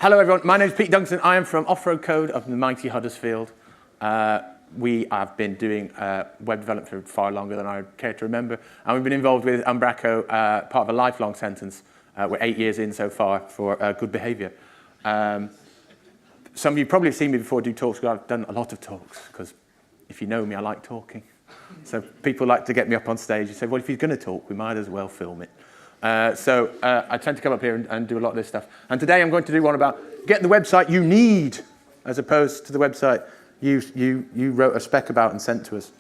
Hello everyone, my name is Pete Duncanson. I am from Off-Road Code of the mighty Huddersfield. We have been doing web development for far longer than I care to remember, and we've been involved with Umbraco, part of a lifelong sentence. We're 8 years in so far for good behaviour. Some of you probably have seen me before do talks, because I've done a lot of talks, because if you know me, I like talking. So people like to get me up on stage and say, well, if you're going to talk, we might as well film it. So I tend to come up here and do a lot of this stuff. And today I'm going to do one about get the website you need, as opposed to the website you wrote a spec about and sent to us,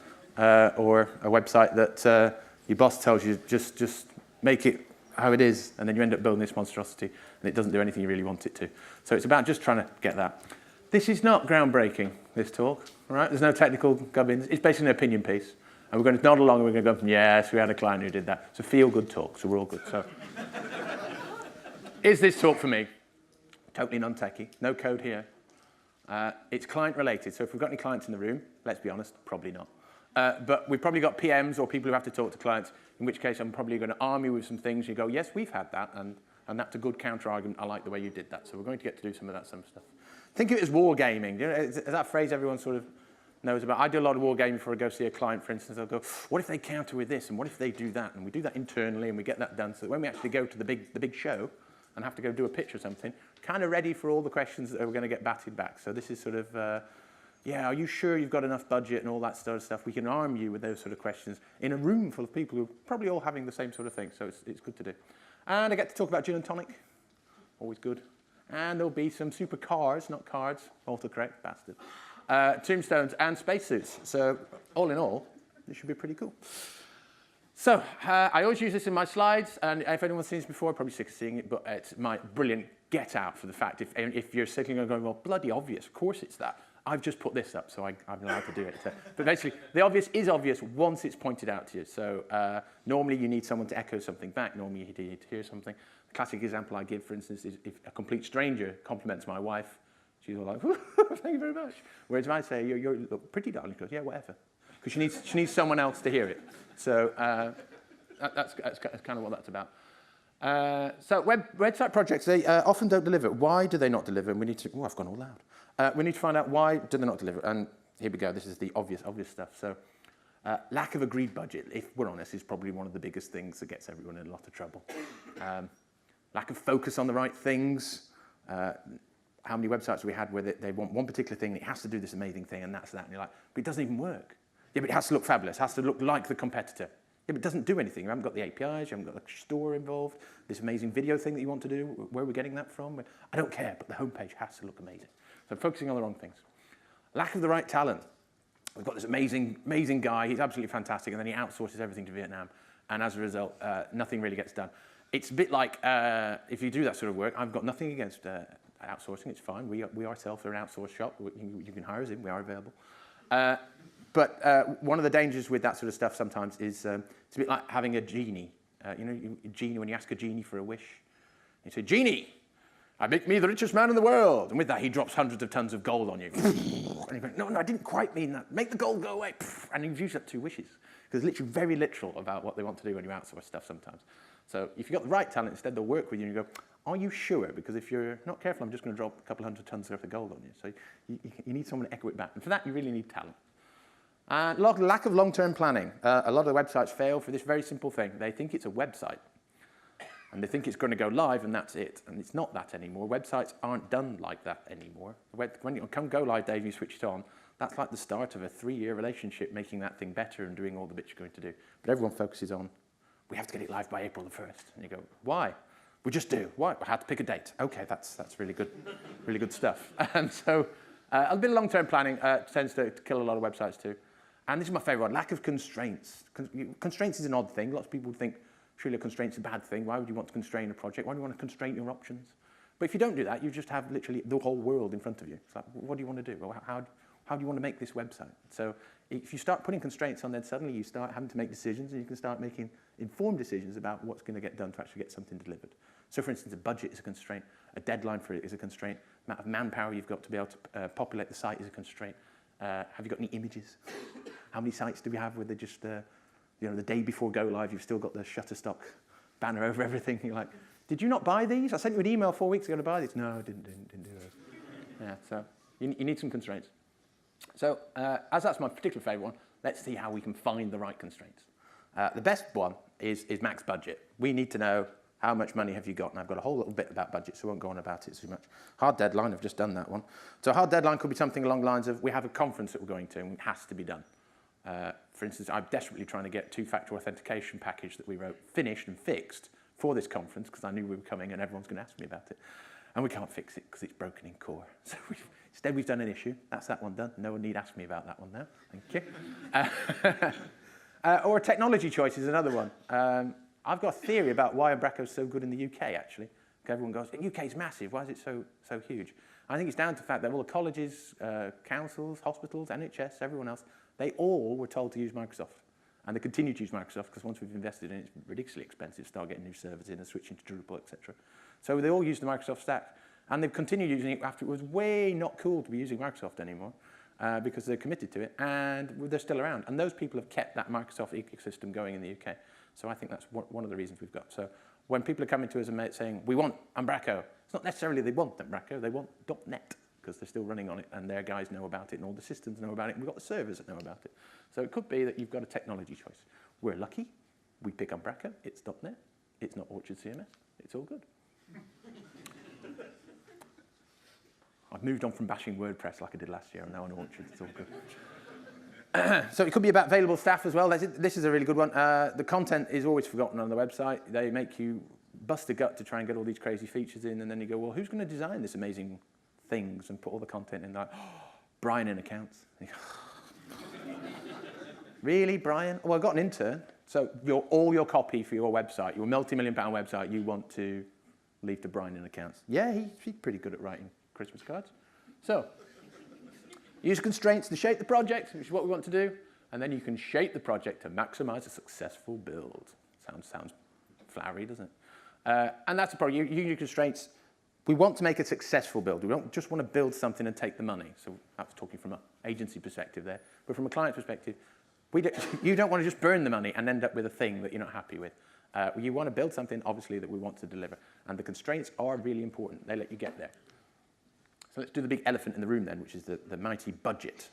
or a website that your boss tells you just make it how it is, and then you end up building this monstrosity, and it doesn't do anything you really want it to. So it's about just trying to get that. This is not groundbreaking, this talk, all right? There's no technical gubbins. It's basically an opinion piece. And we're going to nod along and we're going to go, yes, we had a client who did that. It's a feel-good talk, so we're all good. So, is this talk for me? Totally non-techie, no code here. It's client-related, so if we've got any clients in the room, let's be honest, probably not. But we've probably got PMs or people who have to talk to clients, in which case I'm probably going to arm you with some things. You go, yes, we've had that, and that's a good counter-argument. I like the way you did that. So we're going to get to do some of that stuff. Think of it as wargaming. You know, is that phrase everyone sort of knows about? I do a lot of wargaming before I go see a client, for instance. I'll go, what if they counter with this, and what if they do that? And we do that internally, and we get that done, so that when we actually go to the big show and have to go do a pitch or something, kind of ready for all the questions that we're going to get batted back. So this is sort of, yeah, are you sure you've got enough budget and all that sort of stuff? We can arm you with those sort of questions in a room full of people who are probably all having the same sort of thing, so it's good to do. And I get to talk about gin and tonic, always good. And there'll be some supercars, not cards, autocorrect, bastard. Tombstones and spacesuits. So all in all, this should be pretty cool. So I always use this in my slides, and if anyone's seen this before, I'm probably sick of seeing it, but it's my brilliant get out for the fact if you're sitting and going, well, bloody obvious, of course it's that. I've just put this up, so I'm allowed to do it. But basically, the obvious is obvious once it's pointed out to you. So normally you need someone to echo something back. Normally you need to hear something. The classic example I give, for instance, is if a complete stranger compliments my wife, she's all like, thank you very much. Whereas if I say, you look pretty, darling, she goes, yeah, whatever. Because she needs someone else to hear it. So that's kind of what that's about. So website projects, they often don't deliver. Why do they not deliver? And we need to, oh, I've gone all loud. We need to find out why do they not deliver. And here we go, this is the obvious stuff. So lack of agreed budget, if we're honest, is probably one of the biggest things that gets everyone in a lot of trouble. Lack of focus on the right things. How many websites we had where they want one particular thing, and it has to do this amazing thing, and that's that, and you're like, but it doesn't even work. Yeah, but it has to look fabulous, it has to look like the competitor. Yeah, but it doesn't do anything. You haven't got the APIs, you haven't got the store involved, this amazing video thing that you want to do, where are we getting that from? I don't care, but the homepage has to look amazing. So focusing on the wrong things. Lack of the right talent. We've got this amazing guy, he's absolutely fantastic, and then he outsources everything to Vietnam, and as a result, nothing really gets done. It's a bit like, if you do that sort of work, I've got nothing against outsourcing, it's fine. We ourselves are an outsourced shop. You can hire us in, we are available. But one of the dangers with that sort of stuff sometimes is it's a bit like having a genie. You know, a genie, when you ask a genie for a wish, you say, genie, I make me the richest man in the world. And with that, he drops hundreds of tons of gold on you. And you go, no, I didn't quite mean that. Make the gold go away. And you've used up 2 wishes. Because it's literally very literal about what they want to do when you outsource stuff sometimes. So if you've got the right talent, instead they'll work with you and you go, are you sure? Because if you're not careful, I'm just going to drop a couple hundred tons worth of gold on you. So you need someone to echo it back. And for that, you really need talent. And lack of long-term planning. A lot of the websites fail for this very simple thing. They think it's a website. And they think it's going to go live, and that's it. And it's not that anymore. Websites aren't done like that anymore. When you come go live, Dave, you switch it on. That's like the start of a 3-year relationship, making that thing better and doing all the bits you're going to do. But everyone focuses on, we have to get it live by April the 1st. And you go, why? We just do. Why? I had to pick a date. Okay, that's really good stuff. And so a bit of long-term planning tends to kill a lot of websites too. And this is my favorite one, lack of constraints. Constraints is an odd thing. Lots of people think, surely a constraint's a bad thing. Why would you want to constrain a project? Why do you want to constrain your options? But if you don't do that, you just have literally the whole world in front of you. It's like, what do you want to do? Well, how do you want to make this website? So if you start putting constraints on, then suddenly you start having to make decisions, and you can start making informed decisions about what's going to get done to actually get something delivered. So for instance, a budget is a constraint, a deadline for it is a constraint, amount of manpower you've got to be able to populate the site is a constraint. Have you got any images? How many sites do we have where they're just, the day before go live, you've still got the Shutterstock banner over everything? You're like, did you not buy these? I sent you an email 4 weeks ago to buy these. No, I didn't do those. Yeah, so you need some constraints. So as that's my particular favourite one, let's see how we can find the right constraints. The best one is max budget. We need to know how much money have you got, and I've got a whole little bit about budget, so I won't go on about it too much. Hard deadline, I've just done that one. So a hard deadline could be something along the lines of, we have a conference that we're going to, and it has to be done. For instance, I'm desperately trying to get two-factor authentication package that we wrote finished and fixed for this conference, because I knew we were coming and everyone's going to ask me about it. And we can't fix it because it's broken in core. So instead we've done an issue. That's that one done. No one need ask me about that one now. Thank you. Or a technology choice is another one. I've got a theory about why Umbraco is so good in the UK, actually. Everyone goes, the UK is massive. Why is it so huge? I think it's down to the fact that all the colleges, councils, hospitals, NHS, everyone else, they all were told to use Microsoft. And they continue to use Microsoft because once we've invested in it, it's ridiculously expensive to start getting new servers in and switching to Drupal, etc. So they all use the Microsoft stack. And they've continued using it after it was way not cool to be using Microsoft anymore because they're committed to it and they're still around. And those people have kept that Microsoft ecosystem going in the UK. So I think that's one of the reasons we've got. So when people are coming to us and saying, we want Umbraco, it's not necessarily they want Umbraco, they want .NET because they're still running on it and their guys know about it and all the systems know about it and we've got the servers that know about it. So it could be that you've got a technology choice. We're lucky, we pick Umbraco, it's .NET, it's not Orchard CMS, it's all good. I've moved on from bashing WordPress like I did last year, and now on Orchard, it's all good. So it could be about available staff as well. This is a really good one. The content is always forgotten on the website. They make you bust a gut to try and get all these crazy features in, and then you go, well, who's going to design this amazing things and put all the content in? Like, oh, Brian in accounts. Really, Brian? Well, I've got an intern. So all your copy for your website, your multi-million-pound website, you want to leave to Brian in accounts. Yeah, he's pretty good at writing Christmas cards. So, use constraints to shape the project, which is what we want to do, and then you can shape the project to maximize a successful build. Sounds flowery, doesn't it? And that's the problem. You use constraints. We want to make a successful build. We don't just want to build something and take the money. So that's talking from an agency perspective there. But from a client perspective, you don't want to just burn the money and end up with a thing that you're not happy with. You want to build something, obviously, that we want to deliver. And the constraints are really important. They let you get there. So let's do the big elephant in the room then, which is the mighty budget.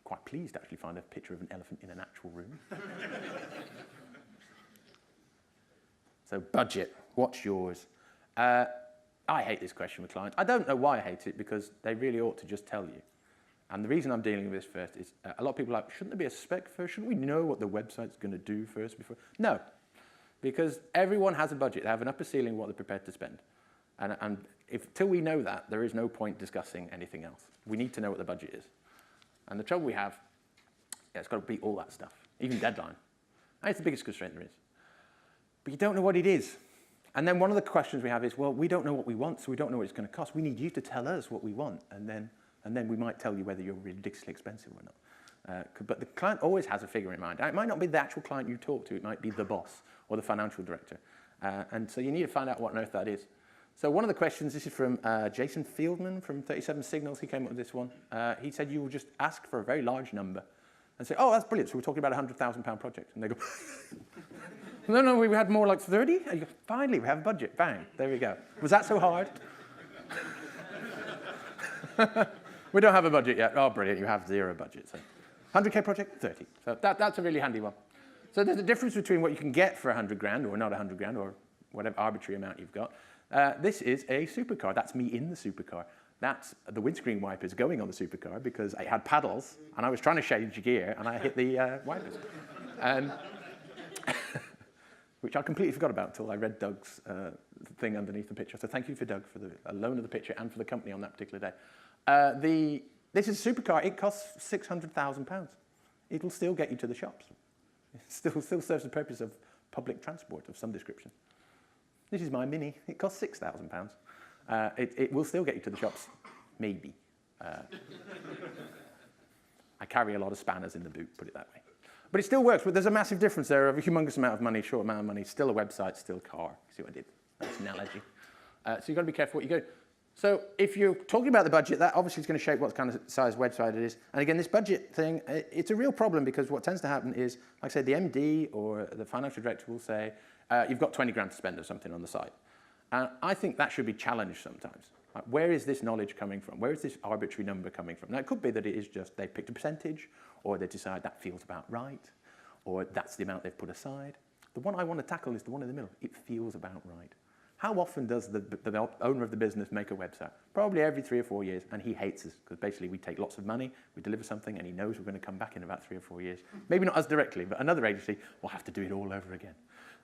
Quite pleased to actually find a picture of an elephant in an actual room. So budget, what's yours? I hate this question with clients. I don't know why I hate it, because they really ought to just tell you. And the reason I'm dealing with this first is a lot of people are like, shouldn't there be a spec first? Shouldn't we know what the website's going to do first before? No, because everyone has a budget. They have an upper ceiling what they're prepared to spend. And till we know that, there is no point discussing anything else. We need to know what the budget is. And the trouble we have, it's got to beat all that stuff, even deadline. And it's the biggest constraint there is. But you don't know what it is. And then one of the questions we have is, well, we don't know what we want, so we don't know what it's going to cost. We need you to tell us what we want, and then we might tell you whether you're ridiculously expensive or not. But the client always has a figure in mind. It might not be the actual client you talk to. It might be the boss or the financial director. And so you need to find out what on earth that is. So one of the questions, this is from Jason Fieldman from 37 Signals. He came up with this one. He said you will just ask for a very large number and say, oh, that's brilliant. So we're talking about a £100,000 project. And they go, no, we had more like 30. And you go, finally, we have a budget. Bang, there we go. Was that so hard? We don't have a budget yet. Oh, brilliant, you have zero budget. So 100K project, 30. So that's a really handy one. So there's a difference between what you can get for 100 grand or not 100 grand or whatever arbitrary amount you've got. This is a supercar. That's me in the supercar. That's the windscreen wipers going on the supercar because I had paddles and I was trying to change gear and I hit the wipers. Which I completely forgot about until I read Doug's thing underneath the picture. So thank you for Doug for the loan of the picture and for the company on that particular day. This is a supercar. It costs £600,000. It'll still get you to the shops. It still serves the purpose of public transport of some description. This is my Mini. It costs £6,000. It will still get you to the shops, maybe. I carry a lot of spanners in the boot, put it that way. But it still works, but there's a massive difference there of a humongous amount of money, short amount of money, still a website, still a car. See what I did? That's an analogy. So you've got to be careful what you go. So if you're talking about the budget, that obviously is going to shape what kind of size website it is. And again, this budget thing, it's a real problem because what tends to happen is, like I said, the MD or the financial director will say, you've got 20 grand to spend or something on the site. And I think that should be challenged sometimes. Like, where is this knowledge coming from? Where is this arbitrary number coming from? Now, it could be that it is just they picked a percentage, or they decide that feels about right, or that's the amount they've put aside. The one I want to tackle is the one in the middle. It feels about right. How often does the owner of the business make a website? Probably every 3 or 4 years, and he hates us, because basically we take lots of money, we deliver something, and he knows we're going to come back in about 3 or 4 years. Maybe not us directly, but another agency will have to do it all over again.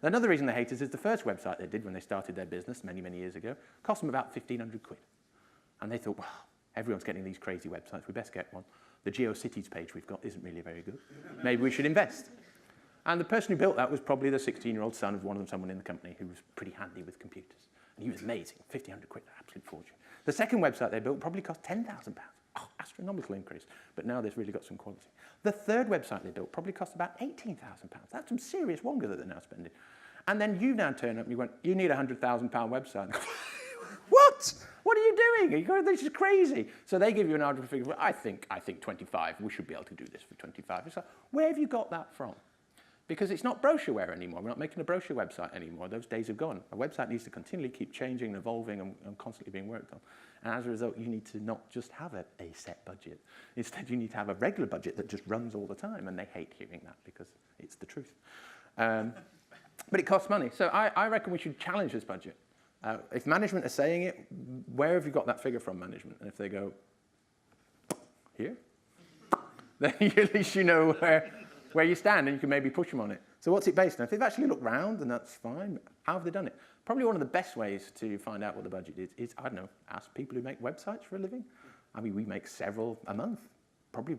Another reason they hate us is the first website they did when they started their business many, many years ago cost them about 1,500 quid. And they thought, well, everyone's getting these crazy websites, we best get one. The GeoCities page we've got isn't really very good. Maybe we should invest. And the person who built that was probably the 16-year-old son of someone in the company who was pretty handy with computers. And he was amazing, 1,500 quid, absolute fortune. The second website they built probably cost £10,000. Oh, astronomical increase. But now they've really got some quality. The third website they built probably cost about £18,000. That's some serious wonga that they're now spending. And then you now turn up and you went, you need a £100,000 website. What? What are you doing? You go, this is crazy. So they give you an arbitrary figure. Well, I think 25. We should be able to do this for 25. It's like, where have you got that from? Because it's not brochureware anymore. We're not making a brochure website anymore. Those days have gone. A website needs to continually keep changing and evolving and constantly being worked on. And as a result, you need to not just have a set budget. Instead, you need to have a regular budget that just runs all the time. And they hate hearing that because it's the truth. But it costs money. So I reckon we should challenge this budget. If management are saying it, where have you got that figure from, management? And if they go, here, then at least you know where you stand and you can maybe push them on it. So what's it based on? If they've actually looked round, then that's fine. How have they done it? Probably one of the best ways to find out what the budget is, I don't know, ask people who make websites for a living. I mean, we make several a month. Probably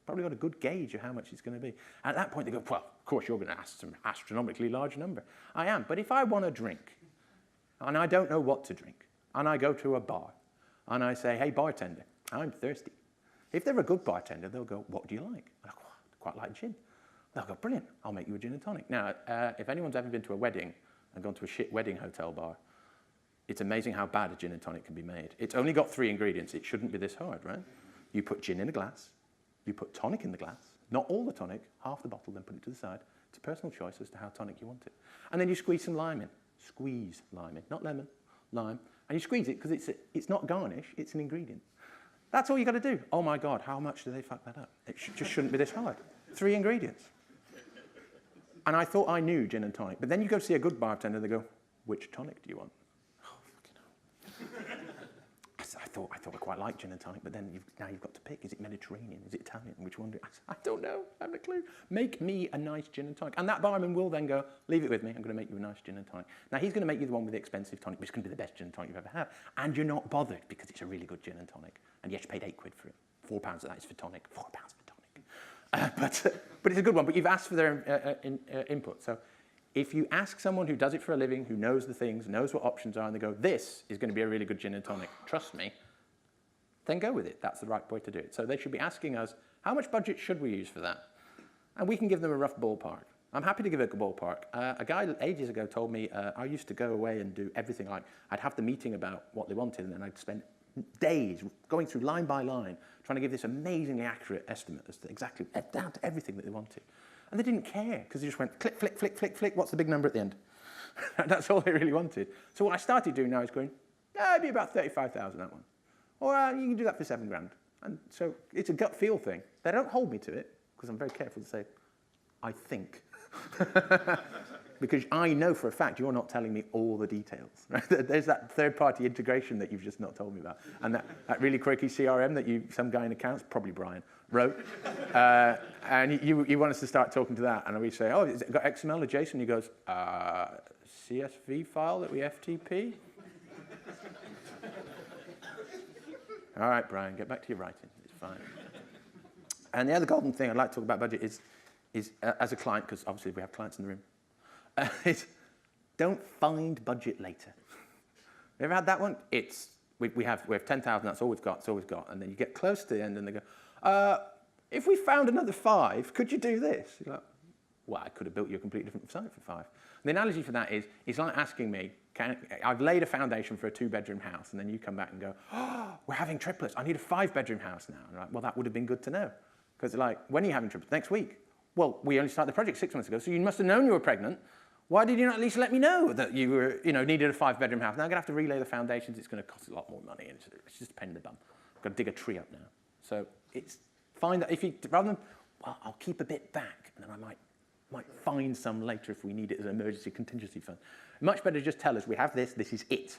got a good gauge of how much it's going to be. And at that point, they go, well, of course, you're going to ask some astronomically large number. I am. But if I want a drink, and I don't know what to drink, and I go to a bar, and I say, hey, bartender, I'm thirsty. If they're a good bartender, they'll go, what do you like? I go, I quite like gin. They'll go, brilliant, I'll make you a gin and tonic. Now, if anyone's ever been to a wedding and gone to a shit wedding hotel bar, it's amazing how bad a gin and tonic can be made. It's only got 3 ingredients. It shouldn't be this hard, right? You put gin in a glass. You put tonic in the glass. Not all the tonic, half the bottle, then put it to the side. It's a personal choice as to how tonic you want it. And then you squeeze some lime in. Squeeze lime in, not lemon, lime. And you squeeze it because it's not garnish, it's an ingredient. That's all you got to do. Oh my God, how much do they fuck that up? It just shouldn't be this hard. 3 ingredients. And I thought I knew gin and tonic. But then you go see a good bartender, they go, which tonic do you want? Oh, fucking hell. I thought I quite liked gin and tonic, but then now you've got to pick. Is it Mediterranean? Is it Italian? Which one do I don't know. I haven't a clue. Make me a nice gin and tonic. And that barman will then go, leave it with me. I'm going to make you a nice gin and tonic. Now, he's going to make you the one with the expensive tonic, which is going to be the best gin and tonic you've ever had. And you're not bothered because it's a really good gin and tonic. And yes, you paid £8 for it. £4 of that is for tonic. £4 for tonic. But it's a good one. But you've asked for their input. So if you ask someone who does it for a living, who knows the things, knows what options are, and they go, this is going to be a really good gin and tonic, trust me, then go with it. That's the right way to do it. So they should be asking us, how much budget should we use for that? And we can give them a rough ballpark. I'm happy to give it a ballpark. A guy ages ago told me I used to go away and do everything. Like, I'd have the meeting about what they wanted, and then I'd spend days going through line by line, trying to give this amazingly accurate estimate as to exactly, down to everything that they wanted. And they didn't care, because they just went click, flick, flick, flick, flick. What's the big number at the end? That's all they really wanted. So what I started doing now is going, it'd be about 35,000, that one. Or you can do that for £7,000. And so it's a gut feel thing. They don't hold me to it, because I'm very careful to say, I think. Because I know for a fact you're not telling me all the details. Right? There's that third-party integration that you've just not told me about. And that really quirky CRM that some guy in accounts, probably Brian, wrote. And you want us to start talking to that. And we say, oh, has it got XML or JSON? He goes, CSV file that we FTP? All right, Brian, get back to your writing. It's fine. And the other golden thing I'd like to talk about budget is as a client, because obviously we have clients in the room, is don't find budget later. You ever had that one? We have 10,000, that's all we've got, And then you get close to the end and they go, if we found another 5, could you do this? You're like, well, I could have built you a completely different site for 5. And the analogy for that is, it's like asking me, I've laid a foundation for a 2-bedroom house, and then you come back and go, oh, we're having triplets. I need a 5-bedroom house now. And I'm like, well, that would have been good to know. Because like, when are you having triplets? Next week. Well, we only started the project 6 months ago, so you must have known you were pregnant. Why did you not at least let me know that you were, needed a 5-bedroom house? Now I'm going to have to relay the foundations. It's going to cost a lot more money. And it's just a pain in the bum. I've got to dig a tree up now. So it's fine that if you, rather than, well, I'll keep a bit back, and then I might find some later if we need it as an emergency contingency fund. Much better to just tell us, we have this is it.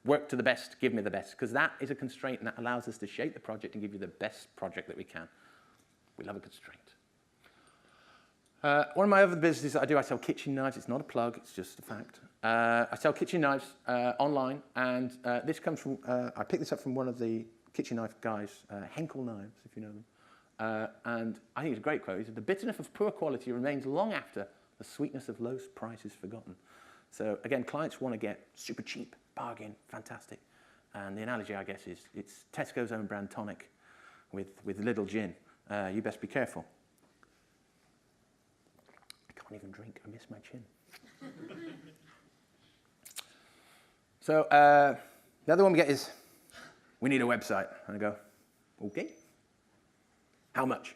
Work to the best, give me the best, because that is a constraint and that allows us to shape the project and give you the best project that we can. We love a constraint. One of my other businesses that I do, I sell kitchen knives. It's not a plug, it's just a fact. I sell kitchen knives online, and this comes from, I picked this up from one of the kitchen knife guys, Henkel Knives, if you know them. And I think it's a great quote. He said, "The bitterness of poor quality remains long after the sweetness of low price is forgotten." So again, clients want to get super cheap, bargain, fantastic. And the analogy, I guess, is it's Tesco's own brand tonic with little gin. You best be careful. I can't even drink, I miss my chin. So the other one we get is, we need a website. And I go, okay, how much?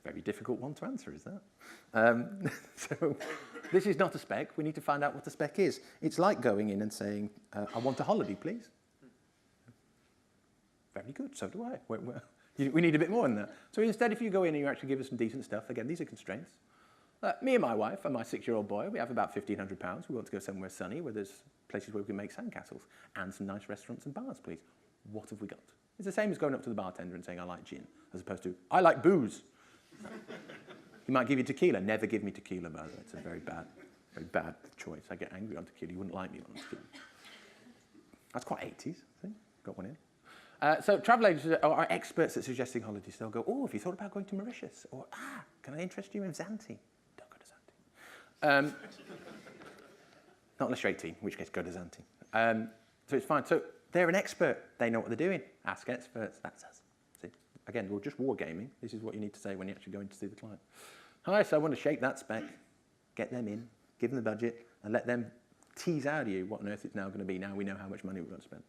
Very difficult one to answer, is that? So this is not a spec. We need to find out what the spec is. It's like going in and saying, I want a holiday, please. Very good, so do I. We need a bit more than that. So instead, if you go in and you actually give us some decent stuff, again, these are constraints. Me and my wife and my 6-year-old boy, we have about £1,500. We want to go somewhere sunny where there's places where we can make sandcastles and some nice restaurants and bars, please. What have we got? It's the same as going up to the bartender and saying, I like gin, as opposed to, I like booze. He might give you tequila. Never give me tequila, by the way. It's a very bad choice. I get angry on tequila. You wouldn't like me on tequila. That's quite 80s, I think. Got one in. So travel agents are experts at suggesting holidays. They'll go, oh, have you thought about going to Mauritius? Or, can I interest you in Zante? Don't go to Zante. Not unless you're 18, in which case go to Zante. So it's fine. So they're an expert. They know what they're doing. Ask experts. That's us. See? Again, we're just wargaming. This is what you need to say when you're actually going to see the client. Hi, so I want to shape that spec, get them in, give them the budget, and let them tease out of you what on earth it's now going to be. Now we know how much money we're going to spend.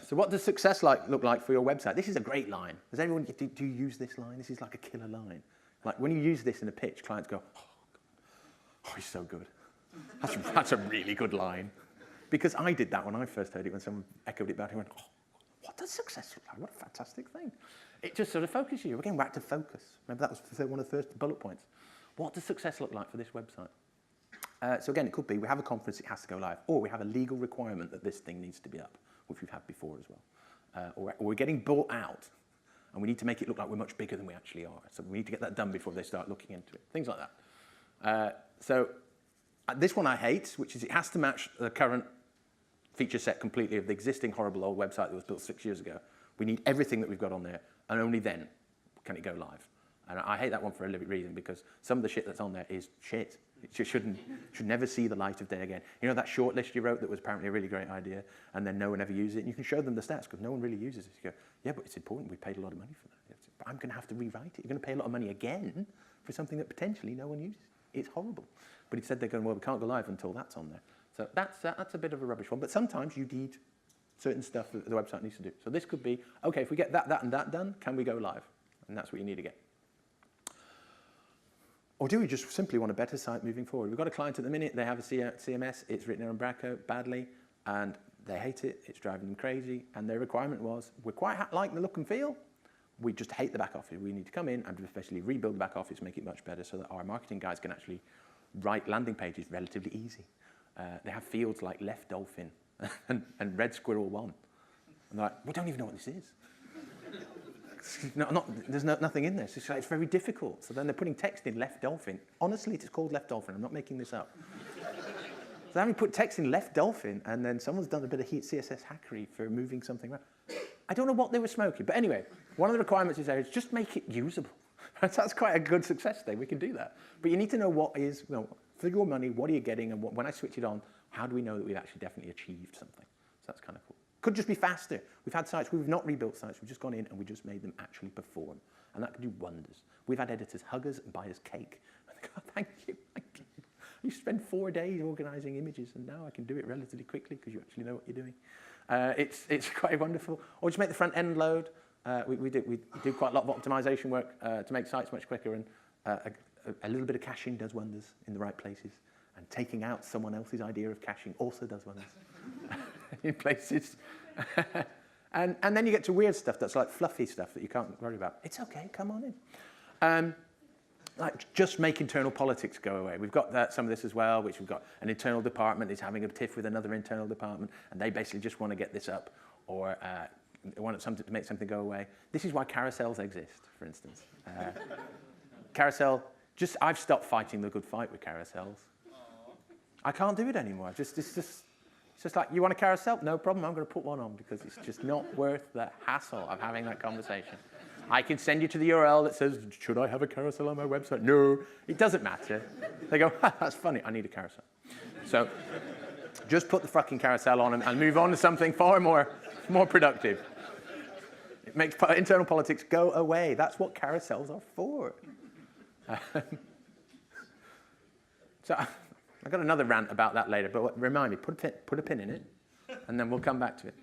So what does success look like for your website? This is a great line. Does anyone, do you use this line? This is like a killer line. Like when you use this in a pitch, clients go, oh, he's so good. That's a really good line. Because I did that when I first heard it, when someone echoed it back, I went, oh, what does success look like? What a fantastic thing. It just sort of focuses you. Again, back to focus. Remember that was one of the first bullet points. What does success look like for this website? So again, it could be we have a conference, it has to go live, or we have a legal requirement that this thing needs to be up, which we've had before as well. Or we're getting bought out, and we need to make it look like we're much bigger than we actually are. So we need to get that done before they start looking into it. Things like that. So this one I hate, which is it has to match the current feature set completely of the existing horrible old website that was built 6 years ago. We need everything that we've got on there, and only then can it go live. And I hate that one for a reason, because some of the shit that's on there is shit. It just should never see the light of day again. You know that short list you wrote that was apparently a really great idea, and then no one ever used it? And you can show them the stats, because no one really uses it. You go, yeah, but it's important. We paid a lot of money for that. But I'm going to have to rewrite it. You're going to pay a lot of money again for something that potentially no one uses. It's horrible. But instead they're going, well, we can't go live until that's on there. So that's a bit of a rubbish one. But sometimes you need certain stuff that the website needs to do. So this could be, okay, if we get that, and that done, can we go live? And that's what you need to get. Or do we just simply want a better site moving forward? We've got a client at the minute, they have a CMS, it's written in Umbraco badly, and they hate it, it's driving them crazy, and their requirement was, we're quite like the look and feel, we just hate the back office. We need to come in and especially rebuild the back office, make it much better so that our marketing guys can actually write landing pages relatively easy. They have fields like left dolphin and red squirrel 1. And they're like, we don't even know what this is. There's nothing in this. It's very difficult. So then they're putting text in left dolphin. Honestly, it's called left dolphin. I'm not making this up. So then we put text in left dolphin, and then someone's done a bit of CSS hackery for moving something around. I don't know what they were smoking. But anyway, one of the requirements is there is just make it usable. That's quite a good success thing. We can do that. But you need to know what is, for your money, what are you getting? And when I switch it on, how do we know that we've actually definitely achieved something? So that's kind of cool. Could just be faster. We've had sites, we've not rebuilt sites, we've just gone in and we just made them actually perform. And that can do wonders. We've had editors hug us and buy us cake. And they go, thank you. You spend 4 days organizing images, and now I can do it relatively quickly because you actually know what you're doing. It's quite wonderful. Or just make the front end load. We do quite a lot of optimization work to make sites much quicker, and A little bit of caching does wonders in the right places, and taking out someone else's idea of caching also does wonders in places. and then you get to weird stuff that's like fluffy stuff that you can't worry about. It's okay, come on in. Like just make internal politics go away. We've got some of this as well, which we've got an internal department is having a tiff with another internal department, and they basically just want to get this up, or they want something to make something go away. This is why carousels exist, for instance. Carousel, I've stopped fighting the good fight with carousels. I can't do it anymore. It's just like, you want a carousel? No problem, I'm going to put one on, because it's just not worth the hassle of having that conversation. I can send you to the URL that says, should I have a carousel on my website? No, it doesn't matter. They go, that's funny, I need a carousel. So just put the fucking carousel on and move on to something far more productive. It makes internal politics go away. That's what carousels are for. So I've got another rant about that later, but remind me, put a pin in it, and then we'll come back to it.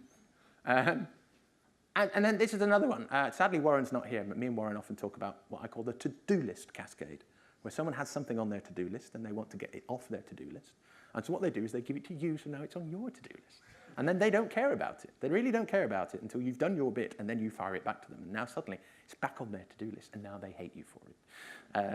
And then this is another one. Sadly, Warren's not here, but me and Warren often talk about what I call the to-do list cascade, where someone has something on their to-do list and they want to get it off their to-do list. And so what they do is they give it to you, so now it's on your to-do list. And then they don't care about it. They really don't care about it until you've done your bit, and then you fire it back to them. And now suddenly it's back on their to-do list, and now they hate you for it.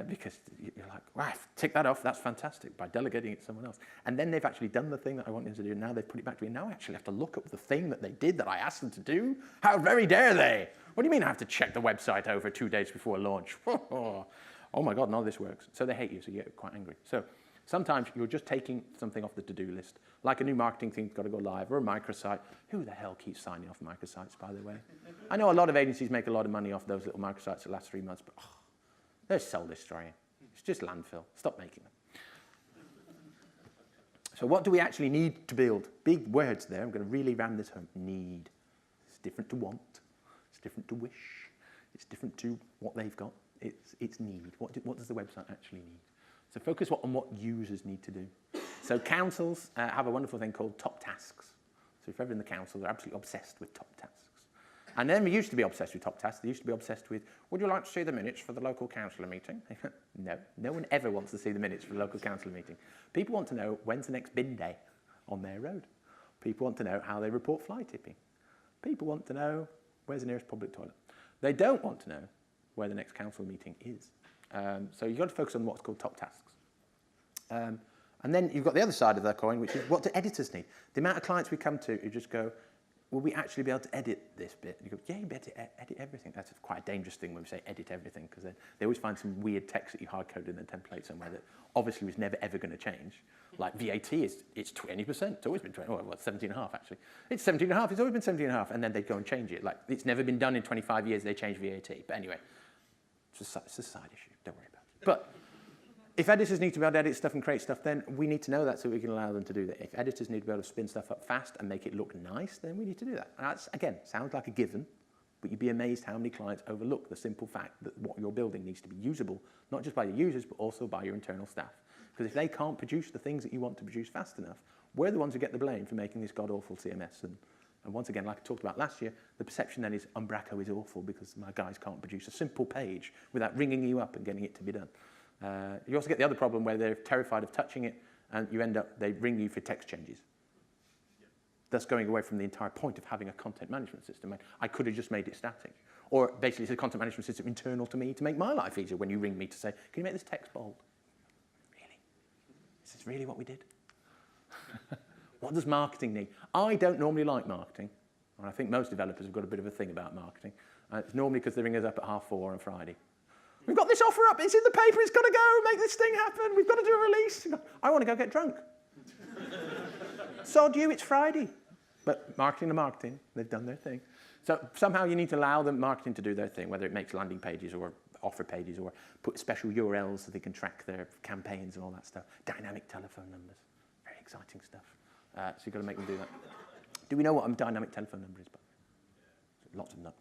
Because you're like, wow, tick that off, that's fantastic, by delegating it to someone else. And then they've actually done the thing that I want them to do, and now they've put it back to me. And now I actually have to look up the thing that they did that I asked them to do. How very dare they? What do you mean I have to check the website over 2 days before launch? Oh my God, none of this works. So they hate you, so you get quite angry. So sometimes you're just taking something off the to-do list, like a new marketing thing's got to go live, or a microsite. Who the hell keeps signing off microsites, by the way? I know a lot of agencies make a lot of money off those little microsites that last 3 months, but they're soul destroying. It's just landfill. Stop making them. So what do we actually need to build? Big words there. I'm going to really ram this home. Need. It's different to want. It's different to wish. It's different to what they've got. It's need. What does the website actually need? So focus on what users need to do. So councils have a wonderful thing called top tasks. So if you're ever in the council, they're absolutely obsessed with top tasks. And then we used to be obsessed with top tasks. They used to be obsessed with, would you like to see the minutes for the local councillor meeting? No one ever wants to see the minutes for the local councillor meeting. People want to know when's the next bin day on their road. People want to know how they report fly tipping. People want to know where's the nearest public toilet. They don't want to know where the next council meeting is. So you've got to focus on what's called top tasks. And then you've got the other side of that coin, which is what do editors need? The amount of clients we come to who just go, will we actually be able to edit this bit? And you go, yeah, you better edit everything. That's quite a dangerous thing when we say edit everything, because they always find some weird text that you hard-coded in a template somewhere that obviously was never, ever going to change. Like VAT it's 20%. It's always been 20, well, 17.5 actually. It's 17.5, it's always been 17.5, and then they'd go and change it. Like, it's never been done in 25 years, they change VAT. But anyway, it's a side issue, don't worry about it. But if editors need to be able to edit stuff and create stuff, then we need to know that so we can allow them to do that. If editors need to be able to spin stuff up fast and make it look nice, then we need to do that. And that's, again, sounds like a given, but you'd be amazed how many clients overlook the simple fact that what you're building needs to be usable, not just by the users, but also by your internal staff. Because if they can't produce the things that you want to produce fast enough, we're the ones who get the blame for making this god-awful CMS. And once again, like I talked about last year, the perception then is Umbraco is awful because my guys can't produce a simple page without ringing you up and getting it to be done. You also get the other problem where they're terrified of touching it, and you end up, they ring you for text changes. Yeah. Thus going away from the entire point of having a content management system. I could have just made it static. Or basically it's a content management system internal to me to make my life easier when you ring me to say, can you make this text bold? Really? Is this really what we did? What does marketing need? I don't normally like marketing, and I think most developers have got a bit of a thing about marketing. It's normally because they ring us up at 4:30 on a Friday. We've got this offer up, it's in the paper, it's got to go, make this thing happen, we've got to do a release. I want to go get drunk. Sod you, it's Friday. But marketing to marketing, they've done their thing. So somehow you need to allow the marketing to do their thing, whether it makes landing pages or offer pages or put special URLs so they can track their campaigns and all that stuff. Dynamic telephone numbers, very exciting stuff. So you've got to make them do that. Do we know what a dynamic telephone number is? Lots of them.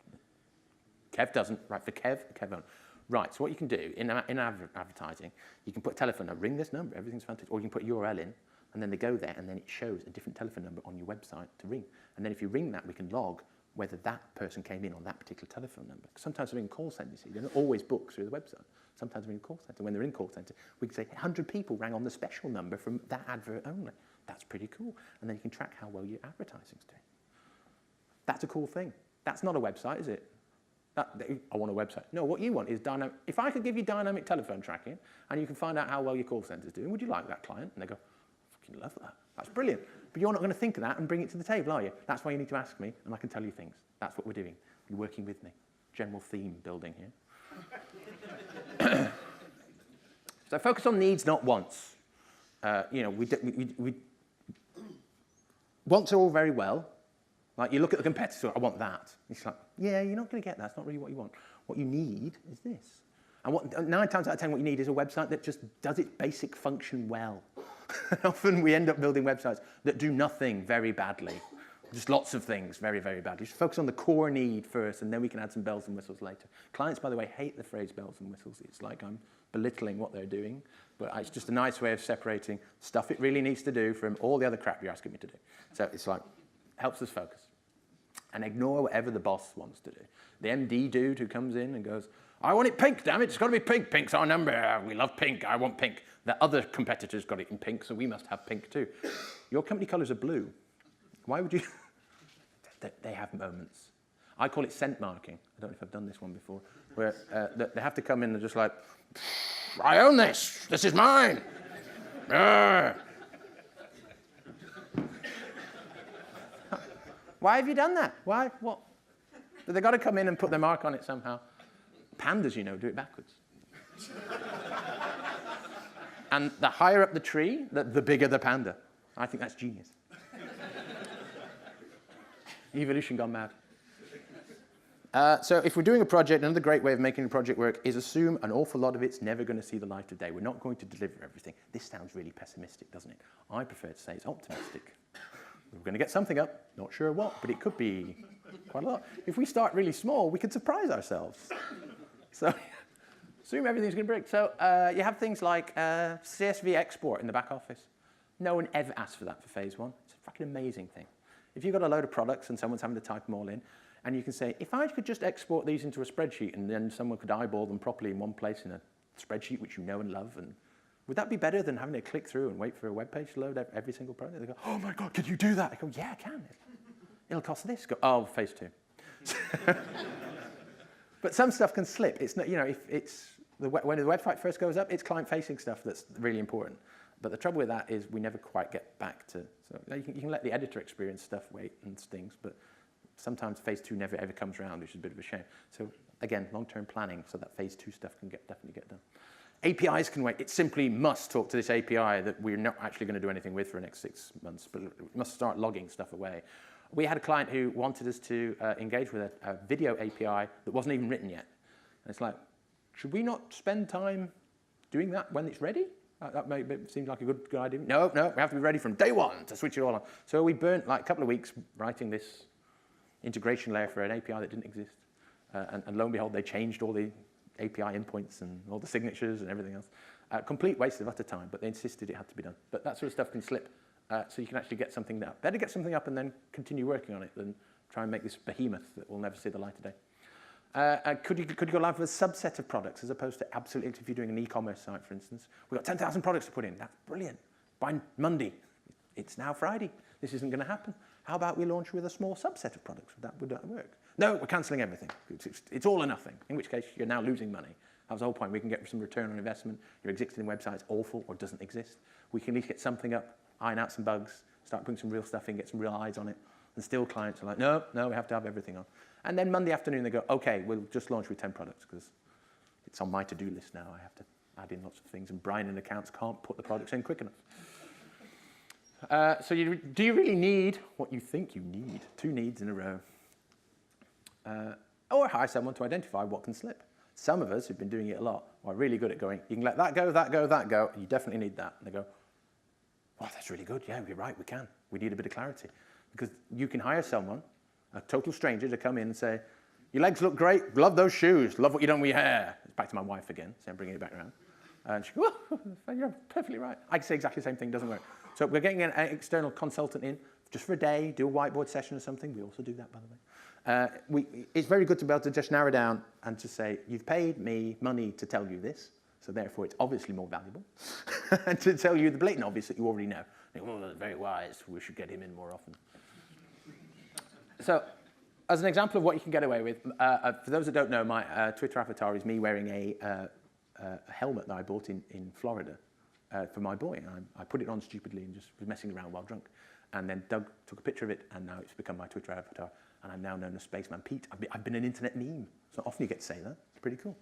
Kev doesn't. Right, for Kev won't. Right, so what you can do in advertising, you can put a telephone number, ring this number, everything's fantastic, or you can put a URL in, and then they go there, and then it shows a different telephone number on your website to ring. And then if you ring that, we can log whether that person came in on that particular telephone number. Sometimes we're in call centers, they don't always book through the website. Sometimes we're in a call centre. When they're in call centre, we can say 100 people rang on the special number from that advert only. That's pretty cool. And then you can track how well your advertising's doing. That's a cool thing. That's not a website, is it? I want a website. No, what you want is dynamic. If I could give you dynamic telephone tracking and you can find out how well your call centre's doing, would you like that, client? And they go, I fucking love that. That's brilliant. But you're not going to think of that and bring it to the table, are you? That's why you need to ask me, and I can tell you things. That's what we're doing. You're working with me. General theme building here. So focus on needs, not wants. Wants are all very well. Like, you look at the competitor, I want that. It's like, yeah, you're not going to get that. That's not really what you want. What you need is this. And 9 times out of 10, what you need is a website that just does its basic function well. Often we end up building websites that do nothing very badly. Just lots of things very, very badly. Just focus on the core need first, and then we can add some bells and whistles later. Clients, by the way, hate the phrase bells and whistles. It's like I'm belittling what they're doing. But it's just a nice way of separating stuff it really needs to do from all the other crap you're asking me to do. So it's like, helps us focus. And ignore whatever the boss wants to do. The MD dude who comes in and goes, I want it pink, damn it, it's got to be pink. Pink's our number. We love pink. I want pink. The other competitors got it in pink, so we must have pink too. Your company colours are blue. Why would you? They have moments. I call it scent marking. I don't know if I've done this one before, where they have to come in and just like, I own this. This is mine. Why have you done that? Why? What? They've got to come in and put their mark on it somehow. Pandas, you know, do it backwards. And the higher up the tree, the bigger the panda. I think that's genius. Evolution gone mad. So if we're doing a project, another great way of making a project work is assume an awful lot of it's never going to see the light of day. We're not going to deliver everything. This sounds really pessimistic, doesn't it? I prefer to say it's optimistic. We're going to get something up, not sure what, but it could be quite a lot. If we start really small, we could surprise ourselves. So assume everything's going to break. So you have things like CSV export in the back office. No one ever asked for that for phase 1. It's a fucking amazing thing. If you've got a load of products and someone's having to type them all in, and you can say, if I could just export these into a spreadsheet and then someone could eyeball them properly in one place in a spreadsheet which you know and love, and would that be better than having to click through and wait for a web page to load every single product? They go, oh my God, can you do that? I go, yeah, I can. It'll cost this. Go, oh, phase 2. But some stuff can slip. It's not, you know, if it's when the website first goes up, it's client-facing stuff that's really important. But the trouble with that is we never quite get back to. So you can let the editor experience stuff wait and things, but sometimes phase 2 never ever comes around, which is a bit of a shame. So again, long-term planning so that phase 2 stuff can definitely get done. APIs can wait. It simply must talk to this API that we're not actually going to do anything with for the next 6 months, but it must start logging stuff away. We had a client who wanted us to engage with a video API that wasn't even written yet. And it's like, should we not spend time doing that when it's ready? That seems like a good idea. No, we have to be ready from day 1 to switch it all on. So we burnt like a couple of weeks writing this integration layer for an API that didn't exist. And lo and behold, they changed all the API endpoints and all the signatures and everything else. Complete waste of utter time, but they insisted it had to be done. But that sort of stuff can slip. So you can actually get something up. Better get something up and then continue working on it than try and make this behemoth that will never see the light of day. Could you go live with a subset of products as opposed to absolutely, if you're doing an e-commerce site, for instance. We've got 10,000 products to put in. That's brilliant. By Monday, it's now Friday. This isn't going to happen. How about we launch with a small subset of products? Would that work? No, we're cancelling everything. It's all or nothing, in which case you're now losing money. That was the whole point. We can get some return on investment. Your existing website's awful or doesn't exist. We can at least get something up, iron out some bugs, start putting some real stuff in, get some real eyes on it. And still clients are like, no, we have to have everything on. And then Monday afternoon they go, okay, we'll just launch with 10 products because it's on my to-do list now. I have to add in lots of things, and Brian in accounts can't put the products in quick enough. So do you really need what you think you need? 2 needs in a row. Or hire someone to identify what can slip. Some of us who've been doing it a lot are really good at going, you can let that go, that go, that go, and you definitely need that. And they go, oh, that's really good. Yeah, you're right, we can. We need a bit of clarity. Because you can hire someone, a total stranger, to come in and say, your legs look great, love those shoes, love what you've done with your hair. It's back to my wife again, so I'm bringing it back around. And she goes, oh, you're perfectly right. I can say exactly the same thing, doesn't work. So we're getting an external consultant in just for a day, do a whiteboard session or something. We also do that, by the way. It's very good to be able to just narrow down and to say, you've paid me money to tell you this, so therefore it's obviously more valuable, and to tell you the blatant obvious that you already know. Oh, that's very wise, we should get him in more often. So, as an example of what you can get away with, for those that don't know, my Twitter avatar is me wearing a helmet that I bought in Florida for my boy. And I put it on stupidly and just was messing around while drunk. And then Doug took a picture of it, and now it's become my Twitter avatar. And I'm now known as Spaceman Pete. I've been an internet meme. It's not often you get to say that. It's pretty cool.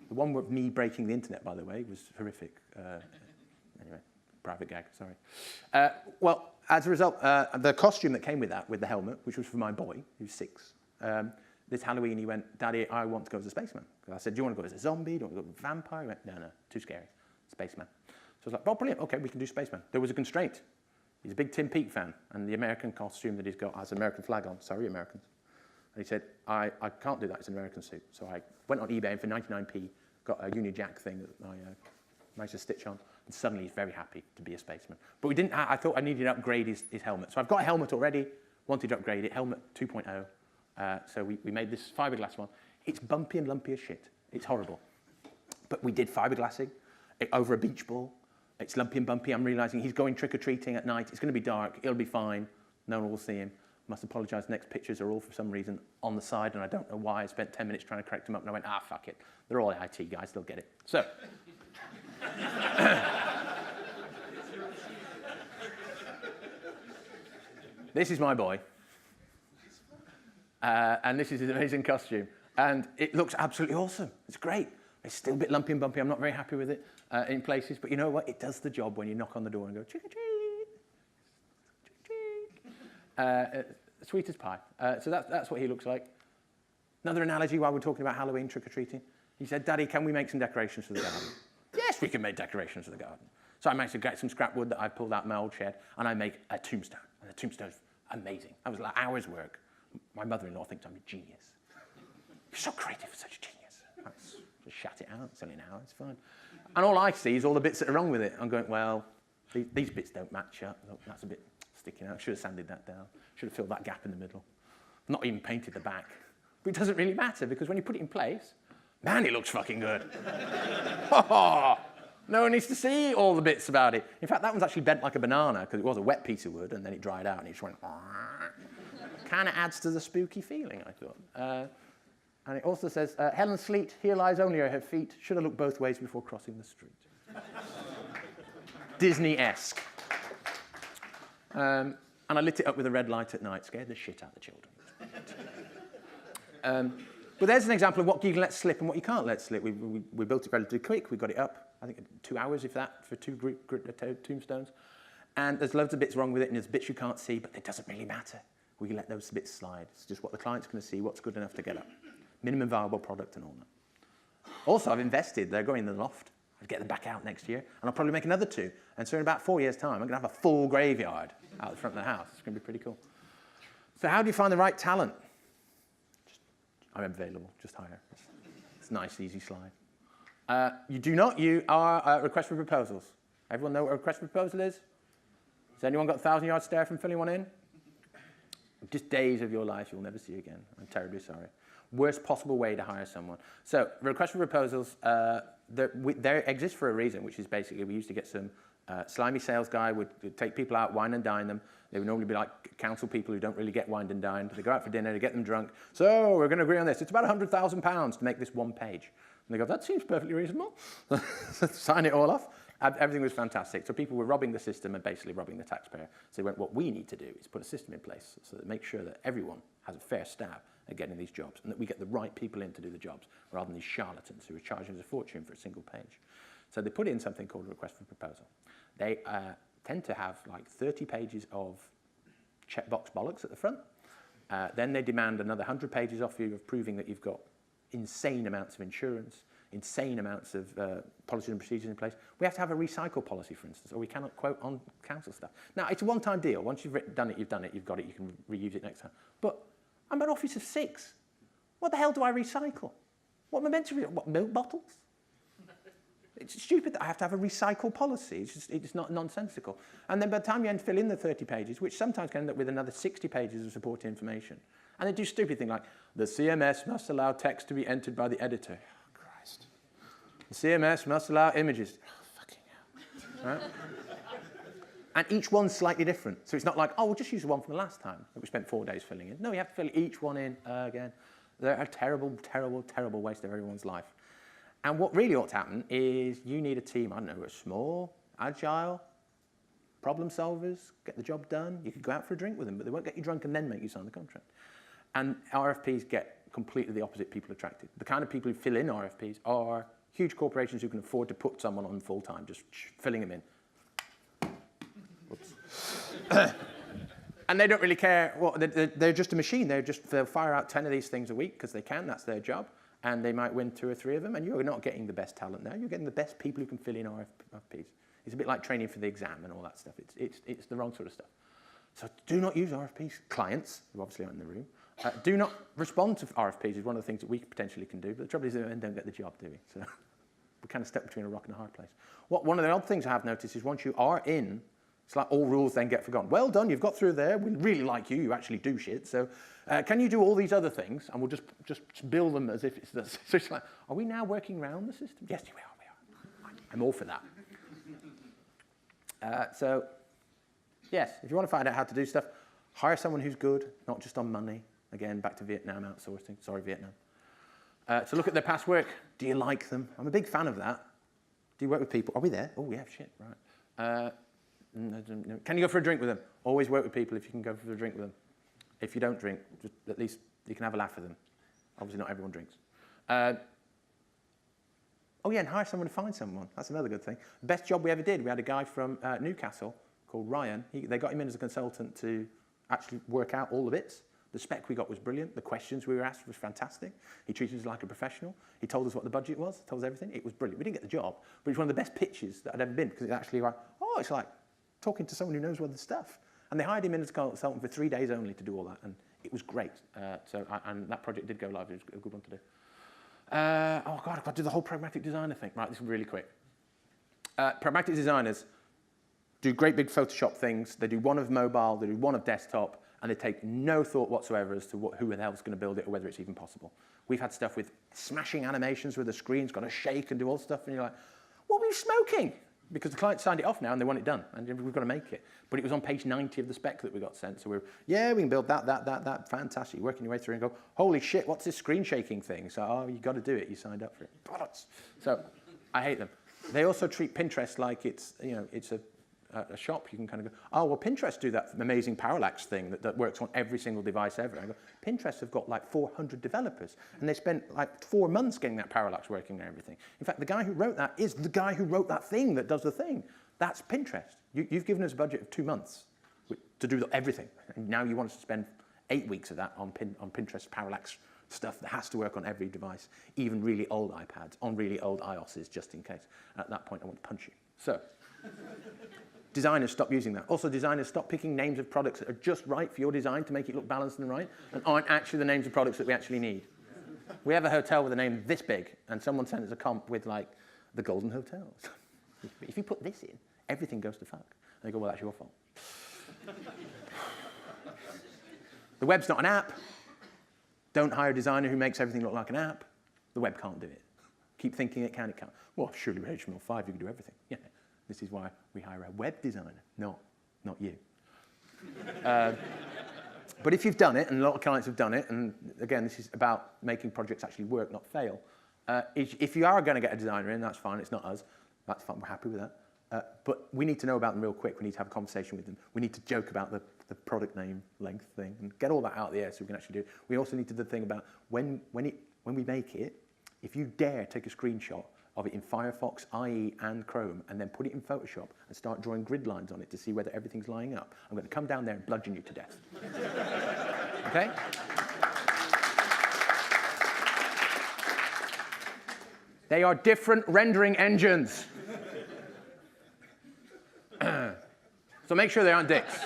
The one with me breaking the internet, by the way, was horrific. Anyway, private gag, sorry. Well, as a result, the costume that came with that, with the helmet, which was for my boy, who's 6, this Halloween he went, Daddy, I want to go as a spaceman. I said, do you want to go as a zombie? Do you want to go as a vampire? He went, no, too scary. Spaceman. So I was like, oh, brilliant. OK, we can do spaceman. There was a constraint. He's a big Tim Peake fan, and the American costume that he's got has an American flag on. Sorry, Americans. And he said, I can't do that. It's an American suit. So I went on eBay and for 99p got a Uni Jack thing that I managed to stitch on. And suddenly he's very happy to be a spaceman. But we didn't. I thought I needed to upgrade his helmet. So I've got a helmet already. Wanted to upgrade it. Helmet 2.0. So we made this fiberglass one. It's bumpy and lumpy as shit. It's horrible. But we did fiberglassing over a beach ball. It's lumpy and bumpy. I'm realizing he's going trick-or-treating at night. It's going to be dark. It'll be fine. No one will see him. Must apologize. Next pictures are all, for some reason, on the side, and I don't know why. I spent 10 minutes trying to correct them up, and I went, fuck it. They're all IT guys. They'll get it. So. This is my boy. And this is his amazing costume. And it looks absolutely awesome. It's great. It's still a bit lumpy and bumpy. I'm not very happy with it in places. But you know what? It does the job when you knock on the door and go, trick-or-treat. Trick-or-treat. Sweet as pie. So that's what he looks like. Another analogy while we're talking about Halloween trick-or-treating. He said, Daddy, can we make some decorations for the garden? Yes, we can make decorations for the garden. So I managed to get some scrap wood that I pulled out of my old shed, and I make a tombstone. And the tombstone's amazing. That was like hours' work. My mother-in-law thinks I'm a genius. You're so creative, such a genius. Just shut it out. It's only an hour. It's fine. And all I see is all the bits that are wrong with it. I'm going, well, these bits don't match up. Look, that's a bit sticking out. Should have sanded that down. Should have filled that gap in the middle. Not even painted the back. But it doesn't really matter, because when you put it in place, man, it looks fucking good. No one needs to see all the bits about it. In fact, that one's actually bent like a banana, because it was a wet piece of wood, and then it dried out, and it just went... Kind of adds to the spooky feeling, I thought. And it also says, Helen Sleet, here lies only her feet. Should have looked both ways before crossing the street. Disney-esque. And I lit it up with a red light at night. Scared the shit out of the children. But there's an example of what you can let slip and what you can't let slip. We built it relatively quick. We got it up, I think, 2 hours, if that, for 2 tombstones. And there's loads of bits wrong with it, and there's bits you can't see, but it doesn't really matter. We can let those bits slide. It's just what the client's going to see, what's good enough to get up. Minimum viable product and all that. Also, I've invested. They're going in the loft. I'll get them back out next year, and I'll probably make another 2. And so in about 4 years' time, I'm going to have a full graveyard out the front of the house. It's going to be pretty cool. So how do you find the right talent? I'm available. Just hire. It's a nice, easy slide. You are request for proposals. Everyone know what a request for proposal is? Has anyone got 1,000-yard stare from filling one in? Just days of your life you'll never see again. I'm terribly sorry. Worst possible way to hire someone. So request for proposals, they exist for a reason, which is basically we used to get some slimy sales guy would take people out, wine and dine them. They would normally be like council people who don't really get wined and dined. They go out for dinner, they get them drunk. So we're going to agree on this. It's about £100,000 to make this one page. And they go, that seems perfectly reasonable. Sign it all off. Everything was fantastic. So people were robbing the system and basically robbing the taxpayer. So they went, what we need to do is put a system in place so that make sure that everyone has a fair stab at getting these jobs and that we get the right people in to do the jobs rather than these charlatans who are charging us a fortune for a single page. So they put in something called a request for proposal. They tend to have like 30 pages of checkbox bollocks at the front. Then they demand another 100 pages off you of proving that you've got insane amounts of insurance, insane amounts of policies and procedures in place. We have to have a recycle policy, for instance, or we cannot quote on council stuff. Now, it's a one-time deal. Once you've done it, you've done it, you've got it, you can reuse it next time. But I'm an office of 6. What the hell do I recycle? What am I meant to recycle? What, milk bottles? It's stupid that I have to have a recycle policy. It's not nonsensical. And then by the time you fill in the 30 pages, which sometimes can end up with another 60 pages of supporting information, and they do stupid things like, the CMS must allow text to be entered by the editor. Oh, Christ. The CMS must allow images. Oh, fucking hell. Right? And each one's slightly different. So it's not like, oh, we'll just use the one from the last time that we spent 4 days filling in. No, you have to fill each one in again. They're a terrible, terrible, terrible waste of everyone's life. And what really ought to happen is you need a team, I don't know, who are small, agile, problem solvers, get the job done. You could go out for a drink with them, but they won't get you drunk and then make you sign the contract. And RFPs get completely the opposite people attracted. The kind of people who fill in RFPs are huge corporations who can afford to put someone on full time, just filling them in. And they don't really care. Well, they're just a machine. They'll fire out 10 of these things a week because they can. That's their job. And they might win 2 or 3 of them. And you're not getting the best talent there. You're getting the best people who can fill in RFPs. It's a bit like training for the exam and all that stuff. It's the wrong sort of stuff. So do not use RFPs. Clients, who obviously aren't in the room, do not respond to RFPs is one of the things that we potentially can do. But the trouble is, we don't get the job, do we? So we're kind of stuck between a rock and a hard place. One of the odd things I have noticed is once you are in, it's like all rules then get forgotten. Well done, you've got through there. We really like you. You actually do shit. So can you do all these other things? And we'll just bill them as if it's this. So it's like, are we now working around the system? Yes, we are. I'm all for that. So, yes, if you want to find out how to do stuff, hire someone who's good, not just on money. Again, back to Vietnam outsourcing. Sorry, Vietnam. So look at their past work. Do you like them? I'm a big fan of that. Do you work with people? Are we there? Oh, yeah, shit, right. No. Can you go for a drink with them? Always work with people if you can go for a drink with them. If you don't drink, just at least you can have a laugh with them. Obviously, not everyone drinks. Oh, yeah, and hire someone to find someone. That's another good thing. The best job we ever did, we had a guy from Newcastle called Ryan. They got him in as a consultant to actually work out all the bits. The spec we got was brilliant. The questions we were asked was fantastic. He treated us like a professional. He told us what the budget was, told us everything. It was brilliant. We didn't get the job, but it was one of the best pitches that I'd ever been because it actually like, oh, it's like talking to someone who knows what the stuff. And they hired him in as a consultant for 3 days only to do all that, and it was great. And that project did go live. It was a good one to do. Oh, God, I've got to do the whole pragmatic designer thing. Right, this is really quick. Pragmatic designers do great big Photoshop things. They do one of mobile, they do one of desktop, and they take no thought whatsoever as to who the hell's going to build it or whether it's even possible. We've had stuff with smashing animations where the screen's got to shake and do all stuff, and you're like, what were you smoking? Because the client signed it off now and they want it done, and we've got to make it. But it was on page 90 of the spec that we got sent. So we can build that, fantastic. You're working your way through and go, holy shit, what's this screen shaking thing? So, oh, you got to do it. You signed up for it. Bollocks. So I hate them. They also treat Pinterest like it's a shop. You can kind of go, oh, well, Pinterest do that amazing parallax thing that works on every single device ever. I go, Pinterest have got like 400 developers, and they spent like 4 months getting that parallax working and everything. In fact, the guy who wrote that is the guy who wrote that thing that does the thing. That's Pinterest. You've given us a budget of 2 months to do everything, and now you want us to spend 8 weeks of that on Pinterest parallax stuff that has to work on every device, even really old iPads, on really old iOSes, just in case. At that point, I want to punch you. So. Designers, stop using that. Also, designers, stop picking names of products that are just right for your design to make it look balanced and right, and aren't actually the names of products that we actually need. We have a hotel with a name this big, and someone sent us a comp with, like, the Golden Hotels. If you put this in, everything goes to fuck. And they go, well, that's your fault. The web's not an app. Don't hire a designer who makes everything look like an app. The web can't do it. Keep thinking it can, it can't. Well, surely with HTML5 you can do everything. Yeah. This is why we hire a web designer, not you. But if you've done it, and a lot of clients have done it, and again, this is about making projects actually work, not fail. If you are going to get a designer in, that's fine. It's not us. That's fine. We're happy with that. But we need to know about them real quick. We need to have a conversation with them. We need to joke about the product name length thing and get all that out of the air so we can actually do it. We also need to do the thing about when we make it, if you dare take a screenshot of it in Firefox, IE, and Chrome, and then put it in Photoshop and start drawing grid lines on it to see whether everything's lining up, I'm going to come down there and bludgeon you to death. Okay? They are different rendering engines. So make sure they aren't dicks.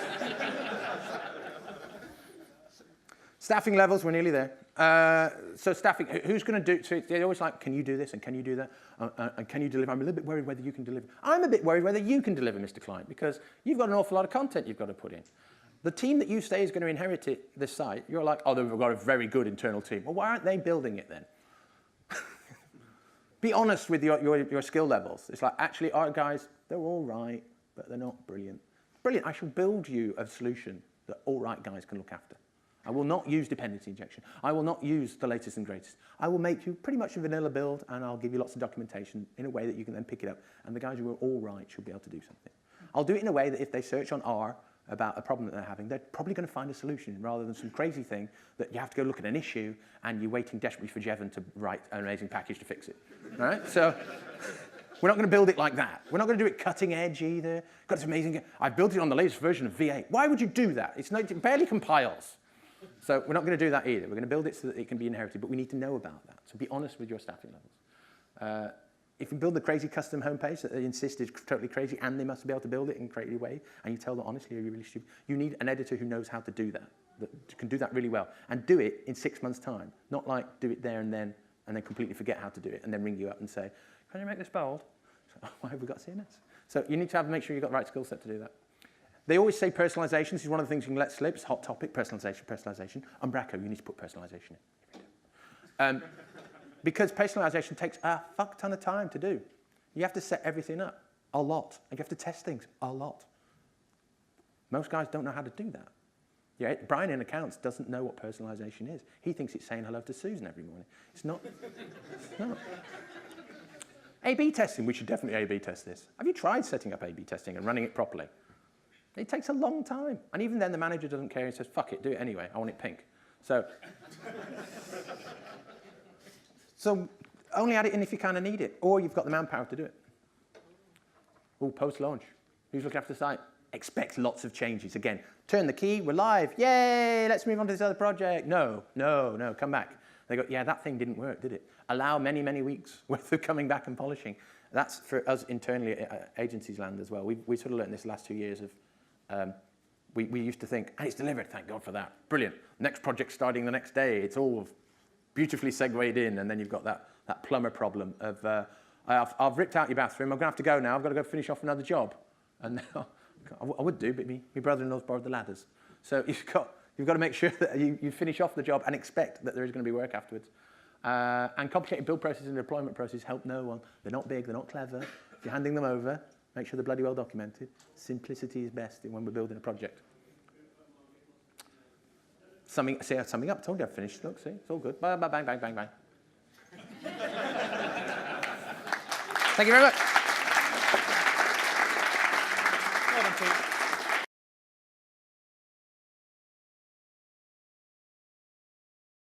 Staffing levels, we're nearly there. So staffing, who's going to do, so they're always like, can you do this and can you do that? And can you deliver? I'm a little bit worried whether you can deliver. I'm a bit worried whether you can deliver, Mr. Client, because you've got an awful lot of content you've got to put in. The team that you say is going to inherit this site, you're like, oh, they've got a very good internal team. Well, why aren't they building it then? Be honest with your skill levels. It's like, actually, our guys, they're all right, but they're not brilliant. Brilliant, I shall build you a solution that all right guys can look after. I will not use dependency injection. I will not use the latest and greatest. I will make you pretty much a vanilla build, and I'll give you lots of documentation in a way that you can then pick it up, and the guys who are all right should be able to do something. I'll do it in a way that if they search on R about a problem that they're having, they're probably going to find a solution rather than some crazy thing that you have to go look at an issue and you're waiting desperately for Jevon to write an amazing package to fix it. All right? So we're not going to build it like that. We're not going to do it cutting edge either. Got this amazing, I built it on the latest version of V8. Why would you do that? It barely compiles. So we're not going to do that either. We're going to build it so that it can be inherited, but we need to know about that. So be honest with your staffing levels. If you build the crazy custom homepage that they insist is totally crazy and they must be able to build it in a crazy way, and you tell them honestly, are you really stupid? You need an editor who knows how to do that can do that really well, and do it in 6 months' time. Not like do it there and then completely forget how to do it, and then ring you up and say, can you make this bold? So, why have we got CNS? So you need to make sure you've got the right skill set to do that. They always say personalization. This is one of the things you can let slip. It's a hot topic, personalization. Umbraco, you need to put personalization in. Because personalization takes a fuck ton of time to do. You have to set everything up a lot. And you have to test things a lot. Most guys don't know how to do that. Yeah, Brian in accounts doesn't know what personalization is. He thinks it's saying hello to Susan every morning. It's not. It's not. A/B testing, we should definitely A/B test this. Have you tried setting up A/B testing and running it properly? It takes a long time. And even then, the manager doesn't care and says, fuck it, do it anyway. I want it pink. So only add it in if you kind of need it, or you've got the manpower to do it. Oh, post-launch. Who's looking after the site? Expect lots of changes. Again, turn the key, we're live. Yay, let's move on to this other project. No, come back. They go, yeah, that thing didn't work, did it? Allow many, many weeks worth of coming back and polishing. That's for us internally at agencies land as well. We sort of learned this the last 2 years of, we used to think, and it's delivered, thank God for that. Brilliant. Next project starting the next day. It's all beautifully segued in, and then you've got that plumber problem of, I've ripped out your bathroom, I'm going to have to go now, I've got to go finish off another job. And now, I would do, but my brother-in-law's borrowed the ladders. So you've got to make sure that you finish off the job and expect that there is going to be work afterwards. And complicated build processes and deployment processes help no one. They're not big, they're not clever. If you're handing them over, make sure they're bloody well documented. Simplicity is best when we're building a project. Summing up, told you I've finished. Look, see, it's all good. Bang, bang, bang, bang, bang, bang. Thank you very much.